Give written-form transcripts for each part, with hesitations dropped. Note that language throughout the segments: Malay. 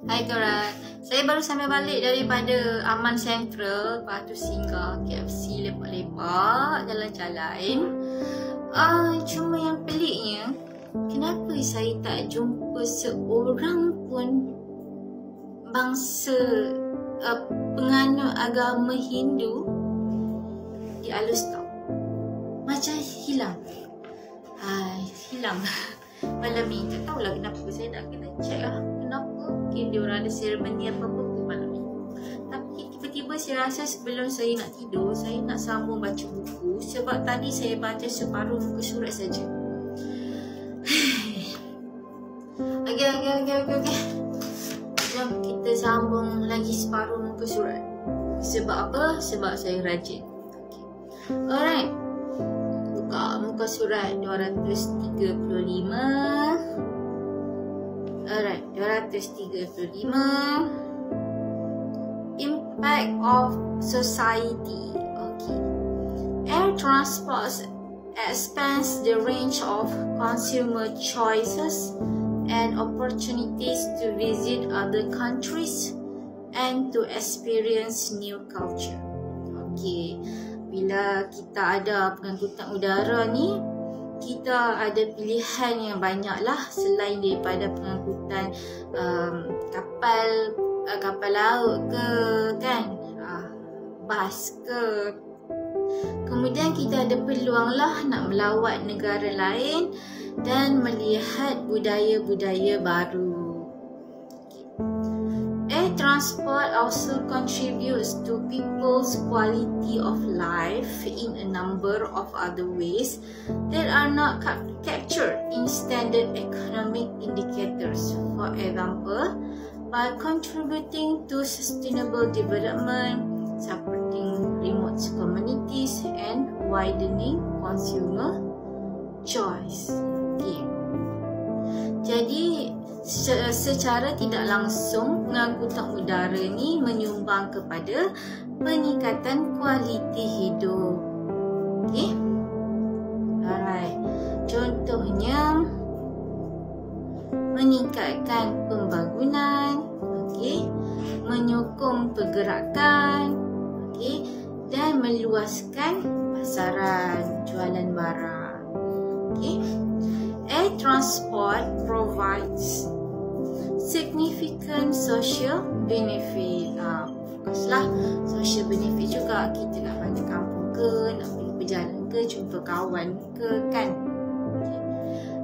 Hai korang, saya baru sampai balik daripada Aman Central. Lepas tu singgah KFC lepak-lepak, jalan-jalan. Cuma yang peliknya, kenapa saya tak jumpa seorang pun bangsa penganut agama Hindu di Alustop. Macam hilang. Hilang. Malam ni tak tahulah kenapa, saya nak kena check lah kenapa. Mungkin dia orang ada seremoni apa-apa malam ni. Tapi tiba-tiba saya rasa sebelum saya nak tidur, saya nak sambung baca buku. Sebab tadi saya baca separuh muka surat saja. Okay. Jom kita sambung lagi separuh muka surat. Sebab apa? Sebab saya rajin. Alright, buka muka surat 235. Alright, 235. Impact of society. Okay. Air transport expands the range of consumer choices and opportunities to visit other countries and to experience new culture. Okay, bila kita ada pengangkutan udara ni, kita ada pilihan yang banyak lah selain daripada pengangkutan kapal laut ke, kan, bas ke. Kemudian kita ada peluang lah nak melawat negara lain dan melihat budaya-budaya baru. Air transport also contributes to people's quality of life in a number of other ways that are not captured in standard economic indicators. For example, by contributing to sustainable development, supporting remote communities and widening consumer choice. Okay. Jadi secara tidak langsung pengangkutan udara ni menyumbang kepada peningkatan kualiti hidup. Okay. Alright. Contohnya meningkatkan pembangunan, okay, menyokong pergerakan, okay, dan meluaskan pasaran jualan barang. Okay. Air transport provides significant social benefit. Fokuslah social benefit juga. Kita nak balik kampung ke, nak pergi berjalan ke, jumpa kawan ke, kan. Okay.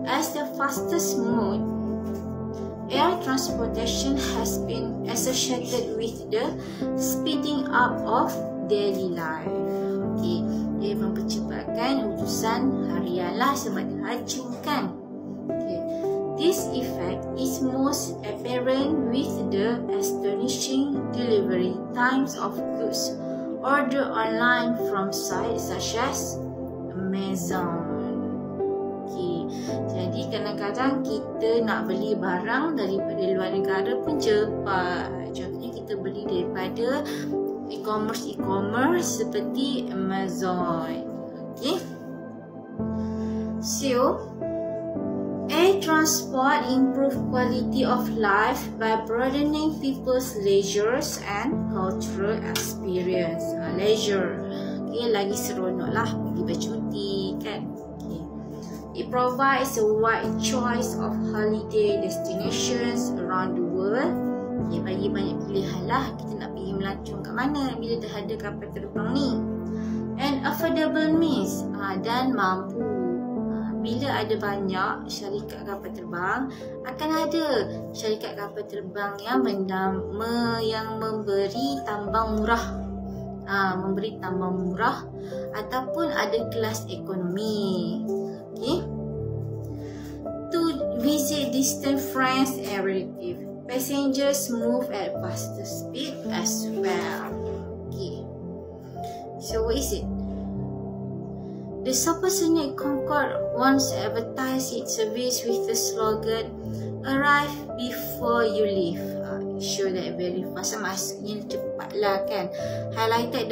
As the fastest mode, air transportation has been associated with the speeding up of daily life. Okay. Dia mempercepatkan urusan harian lah sebab dia laju, kan. Okay. This effect is most apparent with the astonishing delivery times of goods ordered online from sites such as Amazon. Okay. Jadi kadang-kadang kita nak beli barang daripada luar negara pun cepat. Contohnya kita beli daripada e-commerce seperti Amazon. Okay. So, air transport improve quality of life by broadening people's leisures and cultural experience. Leisure, okay, lagi seronok lah pergi bercuti, kan. Okay. It provides a wide choice of holiday destinations around the world. Okay, bagi banyak pilihan lah kita nak pergi melancong kat mana bila dah ada kapal terbang ni. And affordable means, dan mampu. Bila ada banyak syarikat kapal terbang, akan ada syarikat kapal terbang yang memberi tambang murah. Memberi tambang murah ataupun ada kelas ekonomi. Okay. To visit distant friends and relatives, passengers move at faster speed as well. Okay. So what is it? The supersonic Concorde once advertised its service with the slogan, arrive before you leave. Show that very fast. Maksudnya cepatlah kan. Highlighting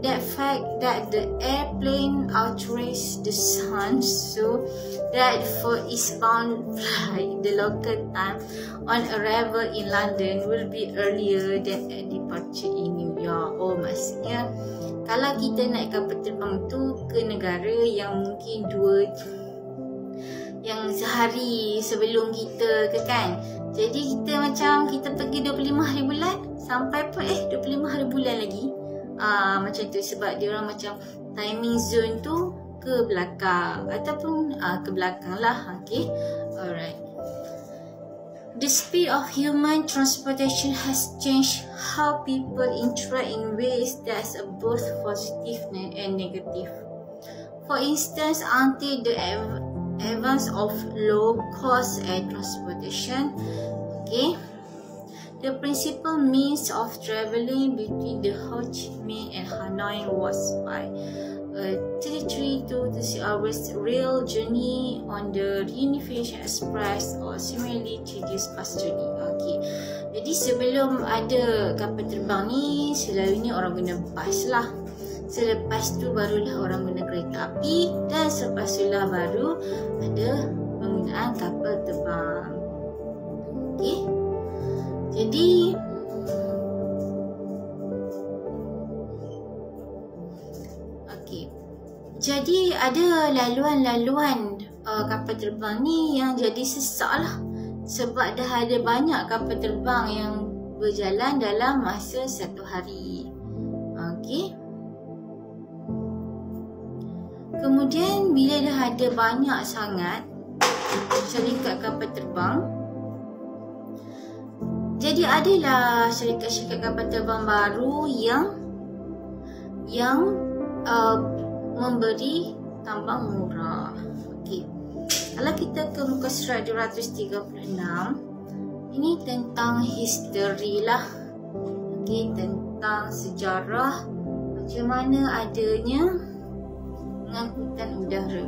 that fact that the airplane outraces the sun, so that for eastbound flight, the local time on arrival in London will be earlier than at departure in New York. Oh, maksudnya kalau kita naik kapal terbang tu ke negara yang mungkin yang sehari sebelum kita ke kan. Jadi kita macam kita pergi 25 hari bulan sampai pun 25 hari bulan lagi. Macam tu sebab dia orang macam timing zone tu ke belakang ataupun ke belakang lah. Okay. Alright. The speed of human transportation has changed how people interact in ways that's both positive and negative. For instance, until the advance of low-cost air transportation, okay, the principal means of travelling between the Ho Chi Minh and Hanoi was by a 33 to 36 hours rail journey on the Reunification Express or similarly reduced bus journey. Okay, jadi sebelum ada kapal terbang ni, selalunya orang guna bas lah. Selepas tu barulah orang guna kereta api dan selepas itulah baru ada penggunaan kapal terbang. Okey. Jadi ada laluan-laluan kapal terbang ni yang jadi sesak lah. Sebab dah ada banyak kapal terbang yang berjalan dalam masa satu hari. Okey. Kemudian bila dah ada banyak sangat syarikat kapal terbang, jadi adalah syarikat-syarikat kapal terbang baru yang memberi tambang murah. Okey. Kalau kita ke muka surat 236, ini tentang history lah. Okey, tentang sejarah macam mana adanya pengangkutan udara.